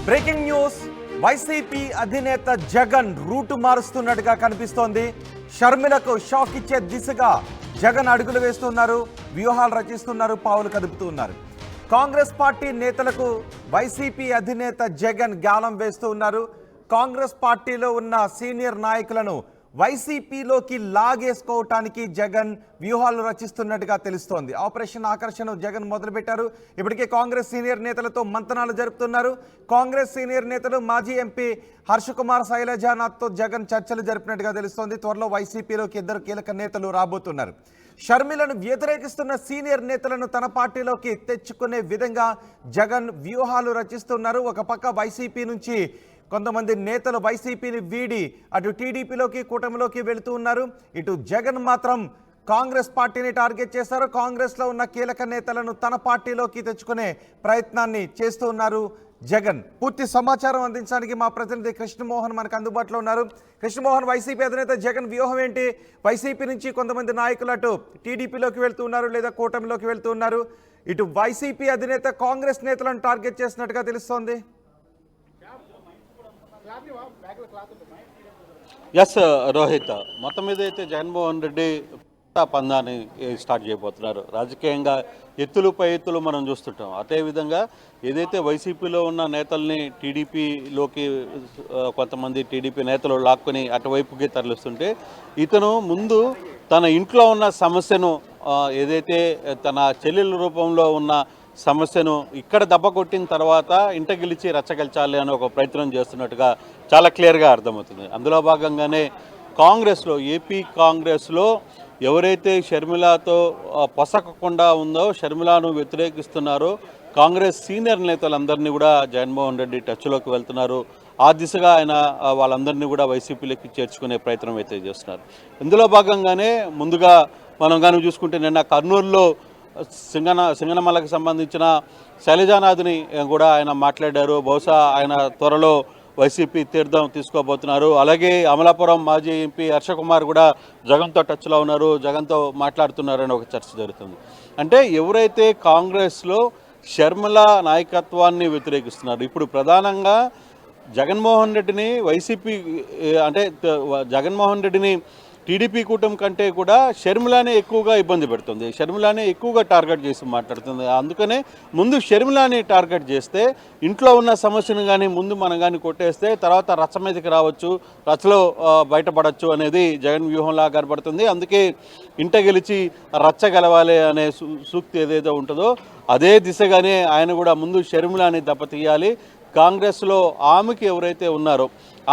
Breaking news. YCP అధినేత Jagan route మారుస్తున్నట్టుగా కనిపిస్తోంది. షర్మిలకు షాక్ ఇచ్చే దిశగా జగన్ అడుగులు వేస్తున్నారు, వ్యూహాలు రచిస్తున్నారు, పావులు కదుపుతున్నారు. కాంగ్రెస్ పార్టీ నేతలకు వైసీపీ అధినేత జగన్ గాలం వేస్తూ ఉన్నారు. కాంగ్రెస్ పార్టీలో ఉన్న సీనియర్ నాయకులను వైసీపీలోకి లాగేసుకోవటానికి జగన్ వ్యూహాలు రచిస్తున్నట్టుగా తెలుస్తోంది. ఆపరేషన్ ఆకర్షణ జగన్ మొదలుపెట్టారు. ఇప్పటికే కాంగ్రెస్ సీనియర్ నేతలతో మంతనాలు జరుపుతున్నారు. కాంగ్రెస్ సీనియర్ నేతలు మాజీ ఎంపీ హర్షకుమార్, శైలజానాథ్తో జగన్ చర్చలు జరిపినట్టుగా తెలుస్తోంది. త్వరలో వైసీపీలోకి ఇద్దరు కీలక నేతలు రాబోతున్నారు. షర్మిలను వ్యతిరేకిస్తున్న సీనియర్ నేతలను తన పార్టీలోకి తెచ్చుకునే విధంగా జగన్ వ్యూహాలు రచిస్తున్నారు. ఒక పక్క వైసీపీ నుంచి కొంతమంది నేతలు వైసీపీని వీడి అటు టీడీపీలోకి, కూటమిలోకి వెళుతూ ఉన్నారు. ఇటు జగన్ మాత్రం కాంగ్రెస్ పార్టీని టార్గెట్ చేశారు. కాంగ్రెస్లో ఉన్న కీలక నేతలను తన పార్టీలోకి తెచ్చుకునే ప్రయత్నాన్ని చేస్తూ ఉన్నారు జగన్. పూర్తి సమాచారం అందించడానికి మా ప్రతినిధి కృష్ణమోహన్ మనకు అందుబాటులో ఉన్నారు. కృష్ణమోహన్, వైసీపీ అధినేత జగన్ వ్యూహం ఏంటి? వైసీపీ నుంచి కొంతమంది నాయకులు అటు టీడీపీలోకి వెళ్తూ ఉన్నారు, లేదా కూటమిలోకి వెళ్తూ ఉన్నారు. ఇటు వైసీపీ అధినేత కాంగ్రెస్ నేతలను టార్గెట్ చేసినట్టుగా తెలుస్తోంది. ఎస్ రోహిత్, మొత్తం మీద అయితే జగన్మోహన్ రెడ్డి పందాన్ని స్టార్ట్ చేయబోతున్నారు. రాజకీయంగా ఎత్తులు పై ఎత్తులు మనం చూస్తుంటాం. అదేవిధంగా ఏదైతే వైసీపీలో ఉన్న నేతల్ని టీడీపీలోకి కొంతమంది టీడీపీ నేతలు లాక్కొని అటువైపుకి తరలిస్తుంటే, ఇతను ముందు తన ఇంట్లో ఉన్న సమస్యను, ఏదైతే తన చెల్లెల రూపంలో ఉన్న సమస్యను ఇక్కడ దెబ్బ కొట్టిన తర్వాత ఇంట గెలిచి రచ్చగెలిచాలి అని ఒక ప్రయత్నం చేస్తున్నట్టుగా చాలా క్లియర్గా అర్థమవుతుంది. అందులో భాగంగానే కాంగ్రెస్లో, ఏపీ కాంగ్రెస్లో ఎవరైతే షర్మిలతో పొసకకుండా ఉందో, షర్మిలను వ్యతిరేకిస్తున్నారో కాంగ్రెస్ సీనియర్ నేతలందరినీ కూడా జగన్మోహన్ రెడ్డి టచ్లోకి వెళ్తున్నారు. ఆ దిశగా ఆయన వాళ్ళందరినీ కూడా వైసీపీలోకి చేర్చుకునే ప్రయత్నం అయితే చేస్తున్నారు. ఇందులో భాగంగానే ముందుగా మనం కానీ చూసుకుంటే నిన్న కర్నూలులో సింగనమలకి సంబంధించిన శైలజానాథ్ని కూడా ఆయన మాట్లాడారు. బహుశా ఆయన త్వరలో వైసీపీ తీర్థం తీసుకోబోతున్నారు. అలాగే అమలాపురం మాజీ ఎంపీ హర్షకుమార్ కూడా జగన్తో టచ్లో ఉన్నారు, జగన్తో మాట్లాడుతున్నారని ఒక చర్చ జరుగుతుంది. అంటే ఎవరైతే కాంగ్రెస్లో షర్మిల నాయకత్వాన్ని వ్యతిరేకిస్తున్నారు, ఇప్పుడు ప్రధానంగా జగన్మోహన్ రెడ్డిని వైసీపీ అంటే జగన్మోహన్ రెడ్డిని టీడీపీ కూటమి కంటే కూడా షర్మిలానే ఎక్కువగా ఇబ్బంది పెడుతుంది, షర్మిలానే ఎక్కువగా టార్గెట్ చేసి మాట్లాడుతుంది. అందుకనే ముందు షర్మిలాని టార్గెట్ చేస్తే, ఇంట్లో ఉన్న సమస్యను కానీ ముందు మనం కానీ కొట్టేస్తే తర్వాత రచ్చ మీదకి రావచ్చు, రచ్చలో బయటపడవచ్చు అనేది జగన్ వ్యూహంలా కనబడుతుంది. అందుకే ఇంట గెలిచి రచ్చ గెలవాలి అనే సూక్తి ఏదైతే ఉంటుందో అదే దిశగానే ఆయన కూడా ముందు షర్మిలాని దెబ్బతీయాలి. కాంగ్రెస్లో ఆమెకి ఎవరైతే ఉన్నారో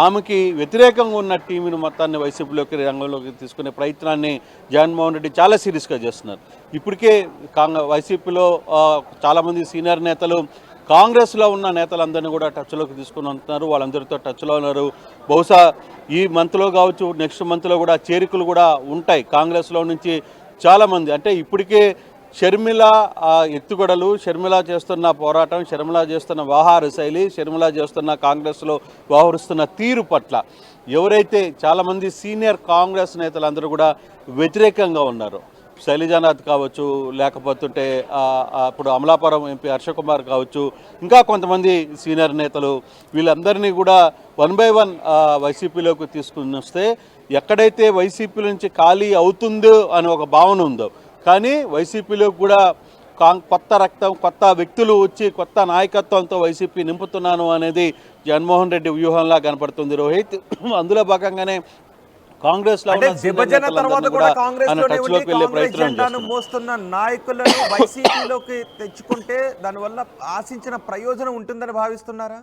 ఆమెకి వ్యతిరేకంగా ఉన్న టీంను మొత్తాన్ని వైసీపీలోకి రంగంలోకి తీసుకునే ప్రయత్నాన్ని జగన్మోహన్ రెడ్డి చాలా సీరియస్గా చేస్తున్నారు. ఇప్పటికే వైసీపీలో చాలామంది సీనియర్ నేతలు కాంగ్రెస్లో ఉన్న నేతలందరినీ కూడా టచ్లోకి తీసుకుని ఉంటున్నారు, వాళ్ళందరితో టచ్లో ఉన్నారు. బహుశా ఈ మంత్లో కావచ్చు, నెక్స్ట్ మంత్లో కూడా చేరికలు కూడా ఉంటాయి కాంగ్రెస్లో నుంచి చాలామంది. అంటే ఇప్పటికే షర్మిల ఎత్తుగడలు, షర్మిల చేస్తున్న పోరాటం, షర్మిల చేస్తున్న వ్యవహార శైలి, షర్మిల చేస్తున్న కాంగ్రెస్లో వ్యవహరిస్తున్న తీరు పట్ల ఎవరైతే చాలామంది సీనియర్ కాంగ్రెస్ నేతలందరూ కూడా వ్యతిరేకంగా ఉన్నారు, శైలజానాథ్ కావచ్చు, లేకపోతుంటే ఇప్పుడు అమలాపురం ఎంపీ హర్షకుమార్ కావచ్చు, ఇంకా కొంతమంది సీనియర్ నేతలు, వీళ్ళందరినీ కూడా 1 by 1 వైసీపీలోకి తీసుకుని వస్తే ఎక్కడైతే వైసీపీ నుంచి ఖాళీ అవుతుందో అని ఒక భావన ఉందో, కానీ వైసీపీలో కూడా కొత్త రక్తం, కొత్త వ్యక్తులు వచ్చి కొత్త నాయకత్వంతో వైసీపీ నింపుతున్నాను అనేది జగన్మోహన్ రెడ్డి వ్యూహంలా కనపడుతుంది రోహిత్. అందులో భాగంగానే కాంగ్రెస్ విభజన తర్వాత కూడా కాంగ్రెస్ మోస్తున్న నాయకులను వైసీపీలోకి తెచ్చుకుంటే దానివల్ల ఆశించిన ప్రయోజనం ఉంటుందని భావిస్తున్నారా?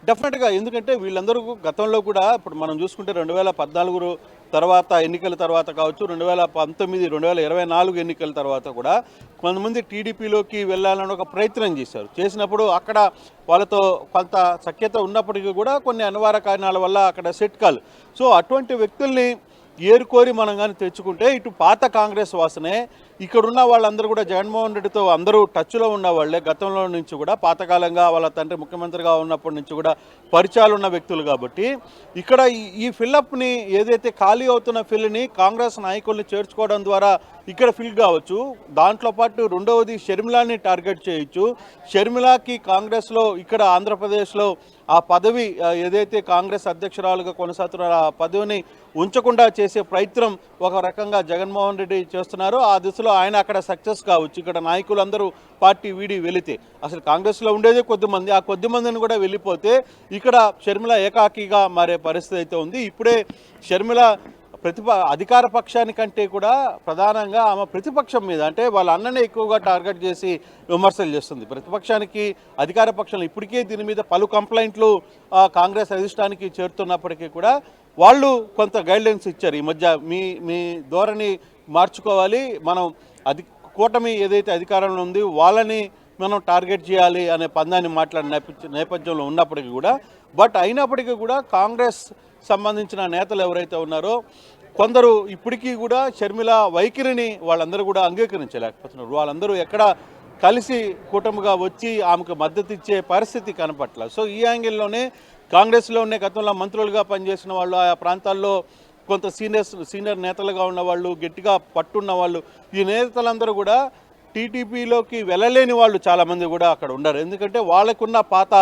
డెఫినెట్గా. ఎందుకంటే వీళ్ళందరూ గతంలో కూడా ఇప్పుడు మనం చూసుకుంటే 2014 తర్వాత ఎన్నికల తర్వాత కావచ్చు, 2019, 2024 ఎన్నికల తర్వాత కూడా కొంతమంది టీడీపీలోకి వెళ్ళాలని ఒక ప్రయత్నం చేసినప్పుడు అక్కడ వాళ్ళతో కొంత సఖ్యత ఉన్నప్పటికీ కూడా కొన్ని అనివార్య కారణాల వల్ల అక్కడ సెట్ కాదు. సో అటువంటి వ్యక్తుల్ని ఏరుకోరి మనం కానీ తెచ్చుకుంటే ఇటు పాత కాంగ్రెస్ వాసనే, ఇక్కడున్న వాళ్ళందరూ కూడా జగన్మోహన్ రెడ్డితో అందరూ టచ్లో ఉన్న వాళ్ళే, గతంలో నుంచి కూడా పాతకాలంగా వాళ్ళ తండ్రి ముఖ్యమంత్రిగా ఉన్నప్పటి నుంచి కూడా పరిచయాలు ఉన్న వ్యక్తులు కాబట్టి ఇక్కడ ఈ ఫిల్అప్ని ఏదైతే ఖాళీ అవుతున్న ఫిల్ని కాంగ్రెస్ నాయకుల్ని చేర్చుకోవడం ద్వారా ఇక్కడ ఫిల్ కావచ్చు. దాంట్లో పాటు రెండవది షర్మిలాని టార్గెట్ చేయొచ్చు. షర్మిలాకి కాంగ్రెస్లో ఇక్కడ ఆంధ్రప్రదేశ్లో ఆ పదవి ఏదైతే కాంగ్రెస్ అధ్యక్షురాలుగా కొనసాగుతున్న ఆ పదవిని ఉంచకుండా చేసే ప్రయత్నం ఒక రకంగా జగన్మోహన్ రెడ్డి చేస్తున్నారు. ఆ దిశలో ఆయన అక్కడ సక్సెస్ కావచ్చు. ఇక్కడ నాయకులందరూ పార్టీ వీడి వెళితే అసలు కాంగ్రెస్లో ఉండేదే కొద్దిమంది, ఆ కొద్దిమందిని కూడా వెళ్ళిపోతే ఇక్కడ షర్మిల ఏకాకిగా మారే పరిస్థితి అయితే ఉంది. ఇప్పుడే షర్మిల అధికార పక్షానికంటే కూడా ప్రధానంగా ఆమె ప్రతిపక్షం మీద, అంటే వాళ్ళ అన్ననే ఎక్కువగా టార్గెట్ చేసి విమర్శలు చేస్తుంది. ప్రతిపక్షానికి అధికార పక్షంలో ఇప్పటికే దీని మీద పలు కంప్లైంట్లు కాంగ్రెస్ అధిష్టానికి చేరుతున్నప్పటికీ కూడా వాళ్ళు కొంత గైడ్లైన్స్ ఇచ్చారు. ఈ మధ్య మీ ధోరణి మార్చుకోవాలి, మనం కూటమి ఏదైతే అధికారంలో ఉంది వాళ్ళని మనం టార్గెట్ చేయాలి అనే పందాన్ని మాట్లాడిన నేపథ్యంలో ఉన్నప్పటికీ కూడా అయినప్పటికీ కూడా కాంగ్రెస్ సంబంధించిన నేతలు ఎవరైతే ఉన్నారో కొందరు ఇప్పటికీ కూడా షర్మిల వైఖరిని వాళ్ళందరూ కూడా అంగీకరించలేకపోతున్నారు. వాళ్ళందరూ ఎక్కడ కలిసి కూటమిగా వచ్చి ఆమెకు మద్దతు ఇచ్చే పరిస్థితి కనపట్ల. సో ఈ యాంగిల్లోనే కాంగ్రెస్లోనే గతంలో మంత్రులుగా పనిచేసిన వాళ్ళు, ఆయా ప్రాంతాల్లో కొంత సీనియర్ నేతలుగా ఉన్న వాళ్ళు, గట్టిగా పట్టున్న వాళ్ళు, ఈ నేతలందరూ కూడా టీడీపీలోకి వెళ్ళలేని వాళ్ళు చాలామంది కూడా అక్కడ ఉండరు. ఎందుకంటే వాళ్ళకున్న పాత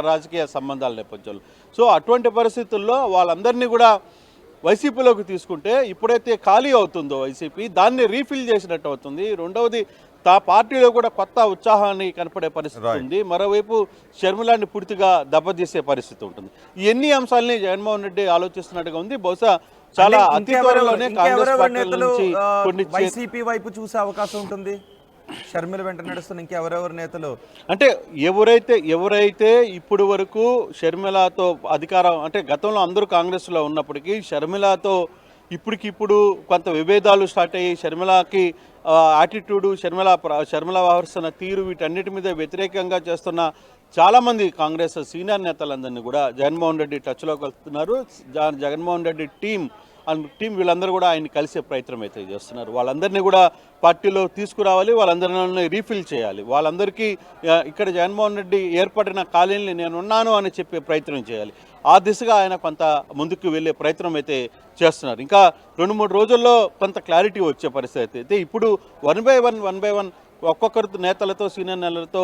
రాజకీయ సంబంధాల నేపథ్యంలో. సో అటువంటి పరిస్థితుల్లో వాళ్ళందరినీ కూడా వైసీపీలోకి తీసుకుంటే ఇప్పుడైతే ఖాళీ అవుతుందో వైసీపీ, దాన్ని రీఫిల్ చేసినట్టు అవుతుంది. రెండవది పార్టీలో కూడా కొత్త ఉత్సాహాన్ని కనపడే పరిస్థితి ఉంది. మరోవైపు షర్మిలాని పూర్తిగా దెబ్బతీసే పరిస్థితి ఉంటుంది. ఈ ఎన్ని అంశాలని జగన్మోహన్ రెడ్డి ఆలోచిస్తున్నట్టుగా ఉంది. బహుశా చాలా అతి త్వరలోనే కాంగ్రెస్ పార్టీ నుంచి కొన్ని వైసీపీ వైపు చూసే అవకాశం ఉంటుంది. షర్మిల వెంట నడుస్తున్న ఇంకెవరెవరు నేతలు, అంటే ఎవరైతే ఇప్పుడు వరకు షర్మిలతో అధికారం, అంటే గతంలో అందరూ కాంగ్రెస్లో ఉన్నప్పటికీ షర్మిలతో ఇప్పటికిప్పుడు కొంత విభేదాలు స్టార్ట్ అయ్యి షర్మిలకి యాటిట్యూడు, షర్మిల వ్యవహరిస్తున్న తీరు, వీటన్నిటి మీద వ్యతిరేకంగా చేస్తున్న చాలామంది కాంగ్రెస్ సీనియర్ నేతలందరినీ కూడా జగన్మోహన్ రెడ్డి టచ్లోకి వెళ్తున్నారు. జగన్మోహన్ రెడ్డి టీం వీళ్ళందరూ కూడా ఆయన కలిసే ప్రయత్నం అయితే చేస్తున్నారు. వాళ్ళందరినీ కూడా పార్టీలో తీసుకురావాలి, వాళ్ళందరినీ రీఫిల్ చేయాలి. వాళ్ళందరికీ ఇక్కడ జగన్మోహన్ రెడ్డి ఏర్పడిన ఖాళీని నేనున్నాను అని చెప్పే ప్రయత్నం చేయాలి. ఆ దిశగా ఆయన కొంత ముందుకు వెళ్ళే ప్రయత్నం అయితే చేస్తున్నారు. ఇంకా 2-3 రోజుల్లో కొంత క్లారిటీ వచ్చే పరిస్థితి అయితే ఇప్పుడు వన్ బై వన్ ఒక్కొక్కరు నేతలతో, సీనియర్ నేతలతో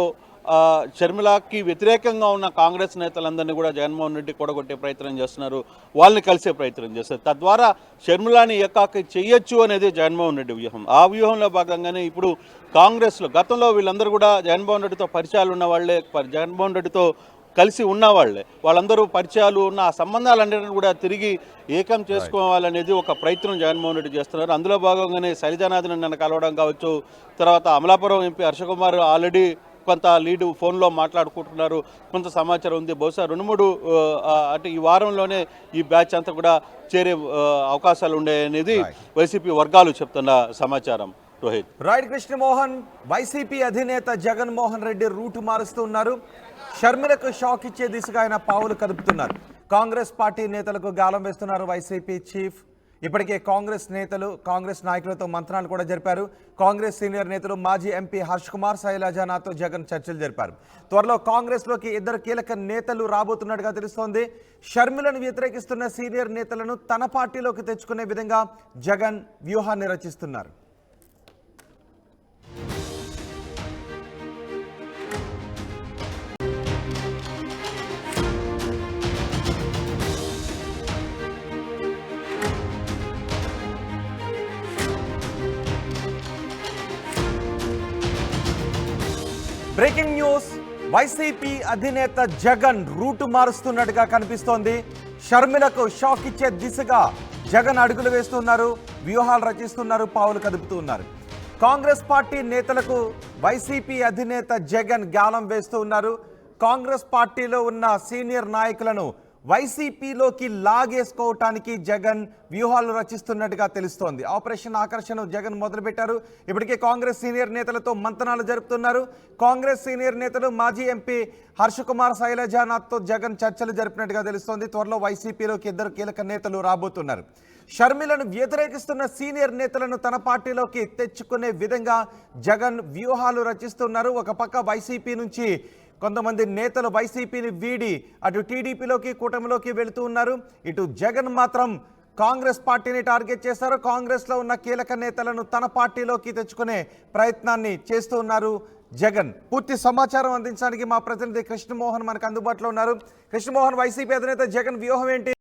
షర్మిలకి వ్యతిరేకంగా ఉన్న కాంగ్రెస్ నేతలందరినీ కూడా జగన్మోహన్ రెడ్డి కూడగొట్టే ప్రయత్నం చేస్తున్నారు, వాళ్ళని కలిసే ప్రయత్నం చేస్తారు. తద్వారా షర్మిలాని ఏకాకి చేయొచ్చు అనేది జగన్మోహన్ రెడ్డి వ్యూహం. ఆ వ్యూహంలో భాగంగానే ఇప్పుడు కాంగ్రెస్లో గతంలో వీళ్ళందరూ కూడా జగన్మోహన్ రెడ్డితో పరిచయాలు ఉన్న వాళ్ళే, జగన్మోహన్ రెడ్డితో కలిసి ఉన్నవాళ్లే, వాళ్ళందరూ పరిచయాలు ఉన్న ఆ సంబంధాలన్నింటినీ కూడా తిరిగి ఏకం చేసుకోవాలనేది ఒక ప్రయత్నం జగన్మోహన్ రెడ్డి చేస్తున్నారు. అందులో భాగంగానే శైలజానాథ్ని నన్ను కలవడం కావచ్చు, తర్వాత అమలాపురం ఎంపీ హర్షకుమార్ ఆల్రెడీ కొంత లీడ్ ఫోన్లో మాట్లాడుకుంటున్నారు, కొంత సమాచారం ఉంది. బహుశా 2-3 అంటే ఈ వారంలోనే ఈ బ్యాచ్ అంతా కూడా చేరే అవకాశాలు ఉన్నాయనేది వైసీపీ వర్గాలు చెప్తున్న సమాచారం. రోహిత్. రైట్ కృష్ణమోహన్, వైసీపీ అధినేత జగన్మోహన్ రెడ్డి రూటు మారుస్తున్నారు. షర్మిలకు షాక్ ఇచ్చే దిశగా ఆయన పావులు కదుపుతున్నారు. కాంగ్రెస్ పార్టీ నేతలకు గాలం వేస్తున్నారు వైసీపీ చీఫ్. ఇప్పటికే కాంగ్రెస్ నాయకులతో మంత్రాలు కూడా జరిపారు. కాంగ్రెస్ సీనియర్ నేతలు మాజీ ఎంపీ హర్ష్ కుమార్, శైలజానాథ్తో జగన్ చర్చలు జరిపారు. త్వరలో కాంగ్రెస్లోకి 2 కీలక నేతలు రాబోతున్నట్టుగా తెలుస్తోంది. షర్మిలను వ్యతిరేకిస్తున్న సీనియర్ నేతలను తన పార్టీలోకి తెచ్చుకునే విధంగా జగన్ వ్యూహాన్ని రచిస్తున్నారు. బ్రేకింగ్ న్యూస్, వైసీపీ అధినేత జగన్ రూటు మారుస్తున్నట్టుగా కనిపిస్తోంది. షర్మిలకు షాక్ ఇచ్చే దిశగా జగన్ అడుగులు వేస్తున్నారు, వ్యూహాలు రచిస్తున్నారు, పావులు కదుపుతున్నారు. కాంగ్రెస్ పార్టీ నేతలకు వైసీపీ అధినేత జగన్ గాలం వేస్తూ ఉన్నారు. కాంగ్రెస్ పార్టీలో ఉన్న సీనియర్ నాయకులను వైసీపీలోకి లాగేసుకోవటానికి జగన్ వ్యూహాలు రచిస్తున్నట్టుగా తెలుస్తోంది. ఆపరేషన్ ఆకర్షణ జగన్ మొదలుపెట్టారు. ఇప్పటికే కాంగ్రెస్ సీనియర్ నేతలతో మంతనాలు జరుపుతున్నారు. కాంగ్రెస్ సీనియర్ నేతలు మాజీ ఎంపీ హర్షకుమార్ శైలజానాథ్తో జగన్ చర్చలు జరిపినట్టుగా తెలుస్తోంది. త్వరలో వైసీపీలోకి 2 కీలక నేతలు రాబోతున్నారు. షర్మిలను వ్యతిరేకిస్తున్న సీనియర్ నేతలను తన పార్టీలోకి తెచ్చుకునే విధంగా జగన్ వ్యూహాలు రచిస్తున్నారు. ఒక పక్క వైసీపీ నుంచి కొంతమంది నేతలు వైసీపీని వీడి అటు టీడీపీలోకి కూటమిలోకి వెళుతూ ఉన్నారు. ఇటు జగన్ మాత్రం కాంగ్రెస్ పార్టీని టార్గెట్ చేశారు. కాంగ్రెస్లో ఉన్న కీలక నేతలను తన పార్టీలోకి తెచ్చుకునే ప్రయత్నాన్ని చేస్తూ ఉన్నారు జగన్. పూర్తి సమాచారం అందించడానికి మా ప్రతినిధి కృష్ణమోహన్ మనకు అందుబాటులో ఉన్నారు. కృష్ణమోహన్, వైసీపీ అధినేత జగన్ వ్యూహం ఏంటి?